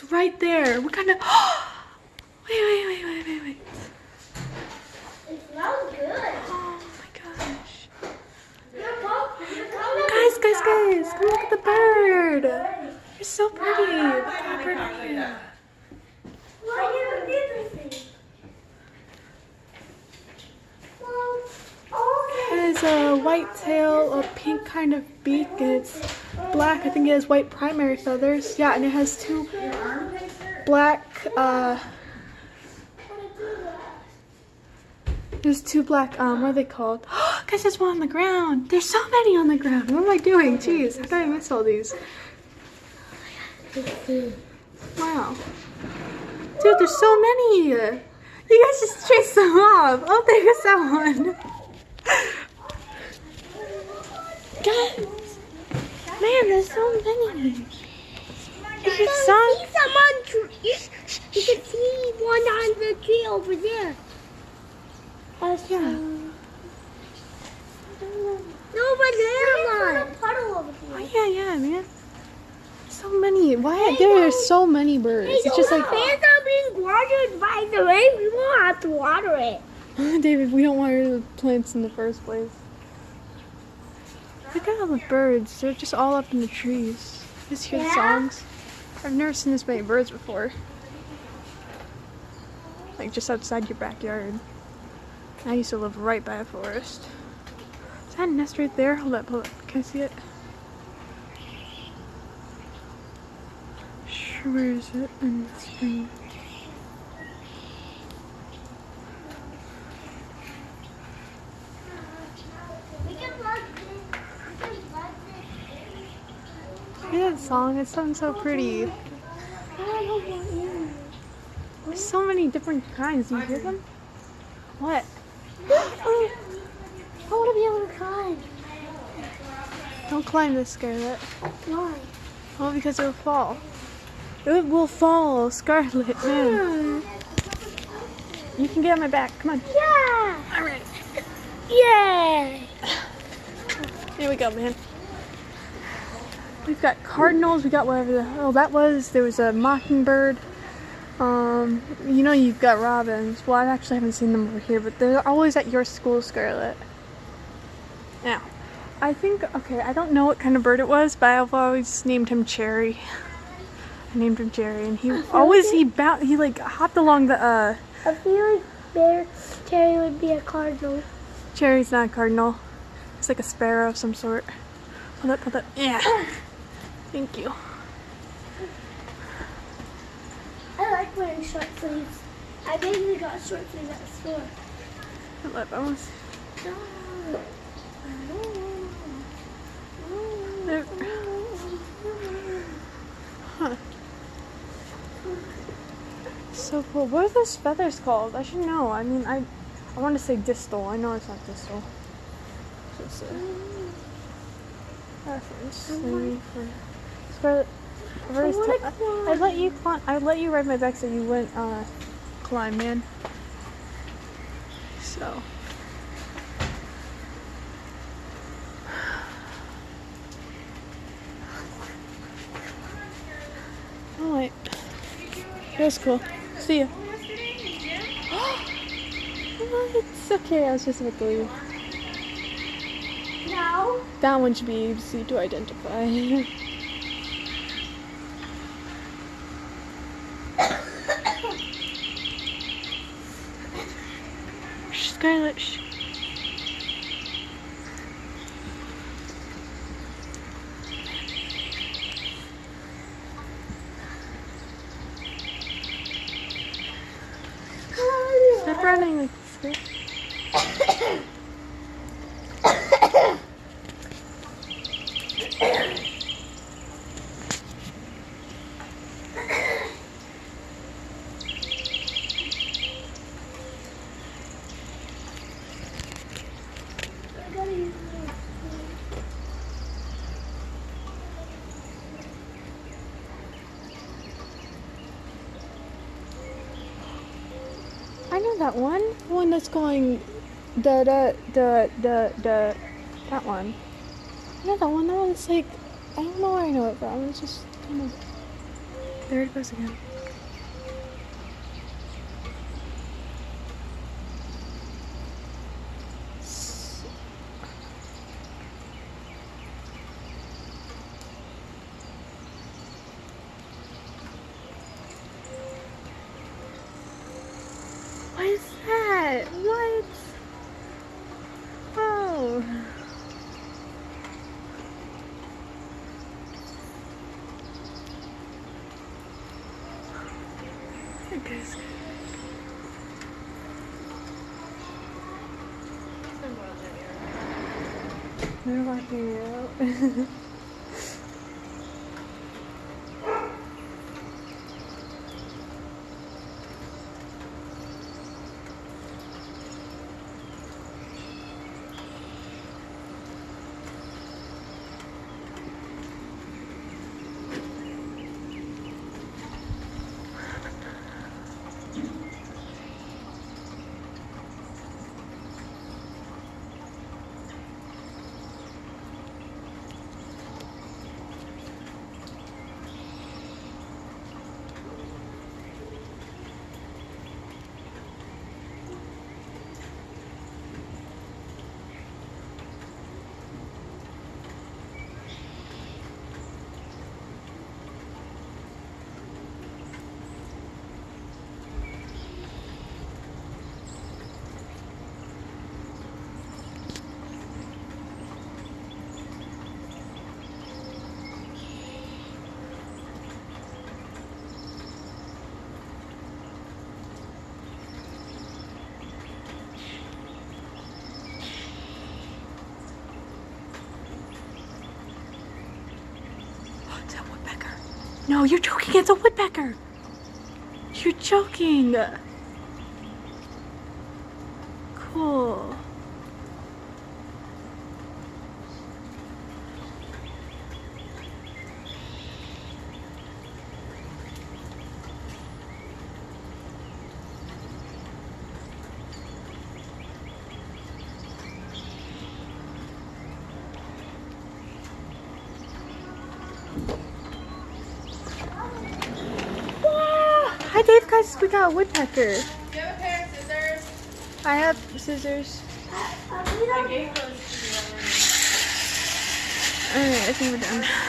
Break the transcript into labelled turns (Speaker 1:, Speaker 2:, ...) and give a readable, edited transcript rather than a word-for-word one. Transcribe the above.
Speaker 1: It's right there. What kind of... Wait.
Speaker 2: It smells good.
Speaker 1: Oh my gosh.
Speaker 2: Guys,
Speaker 1: Guys, come look at the bird. You're so pretty. Look at that bird right here.
Speaker 2: Why you do this thing? Well,
Speaker 1: It has a white tail, a pink kind of beak, and it's black. I think it has white primary feathers. Yeah, and it has two black, there's two black, what are they called? Guys, there's one on the ground. There's so many on the ground. What am I doing? Jeez, how did I miss all these? Wow. Dude, there's so many. You guys just chased them off. Oh, there's that one. Guys. Man, there's so many. You can see
Speaker 2: someone. You can see one on the tree over there.
Speaker 1: Yeah.
Speaker 2: No, but there's a puddle over there.
Speaker 1: Oh, yeah, man. So many. Why? There are so many birds. It's just like...
Speaker 2: plants are being watered by the rain. We won't have to water it.
Speaker 1: David, we don't water the plants in the first place. Look at all the birds. They're just all up in the trees. Just hear the songs. I've never seen this many birds before. Like just outside your backyard. I used to live right by a forest. Is that a nest right there? Hold up. Can I see it? Sure, where is it? In the screen. Hear that song? It sounds so pretty. There's so many different kinds. Do you hear them? What?
Speaker 2: I want to be able to climb.
Speaker 1: Don't climb this, Scarlet.
Speaker 2: Why?
Speaker 1: Oh, because it will fall. It will fall, Scarlet, man. You can get on my back. Come on.
Speaker 2: Yeah.
Speaker 1: All right.
Speaker 2: Yay.
Speaker 1: Here we go, man. We've got cardinals. We got whatever the hell that was. There was a mockingbird. You know you've got robins. Well, I actually haven't seen them over here, but they're always at your school, Scarlet. Now, I think, okay, I don't know what kind of bird it was, but I've always named him Cherry. I named him Cherry, and he like hopped along the,
Speaker 2: I feel like Cherry would be a cardinal.
Speaker 1: Cherry's not a cardinal. It's like a sparrow of some sort. Hold up. Yeah. Thank you.
Speaker 2: I like wearing short sleeves. I basically got short sleeves at the store.
Speaker 1: Hold up, I almost... There. Huh. So cool. What are those feathers called? I should know. I mean, I want to say distal. I know it's not distal. It's a reference maybe for Scarlet. I'd let you climb. I'd let you ride my back so you wouldn't climb, man. So. Alright. That was cool. See ya. It's okay, I was just about to leave.
Speaker 2: No.
Speaker 1: That one should be easy to identify. Scarlet. Stop running like this. I know that one. The one that's going that one. I know that one. That one's like, I don't know where I know it from. It's just kind of There it goes again. What is that? What? Oh. There it goes. They're walking out. It's a woodpecker. No, you're joking. It's a woodpecker. You're joking. Cool. Hi Dave, guys, we got a woodpecker.
Speaker 3: Do you have a pair of scissors?
Speaker 1: I have scissors.
Speaker 2: We don't
Speaker 3: I gave those to you already.
Speaker 1: Alright, I think we're done.